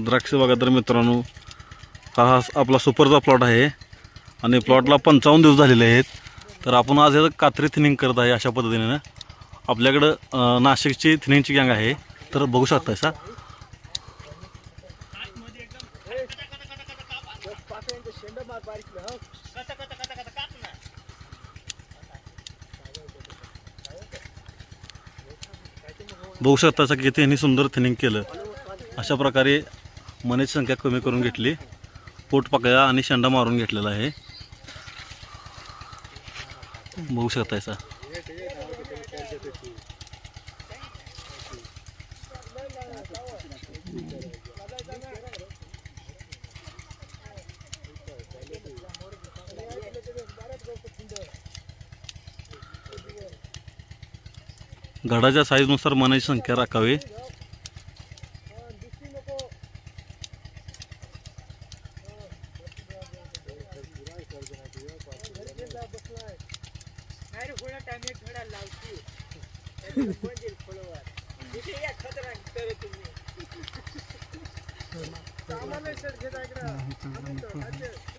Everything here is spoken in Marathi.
द्राक्ष बागा तर मित्रांनो, हा आपला सुपरचा प्लॉट आहे आणि प्लॉटला 55 दिवस झालेले आहेत. तर आपण आज याचं कात्री थिनिंग करत आहे. अशा पद्धतीने आपल्याकडं नाशिकची थिनिंगची गँग आहे. तर बघू शकता सा बघू शकता की किती यांनी सुंदर थिनिंग केलं. अशा प्रकारे मण्याची संख्या कमी करून घेतली, पोट पाकळ्या आणि शेंडा मारून घेतलेला आहे. बघू शकता सा घडाच्या साईजनुसार मण्याची संख्या राखावी.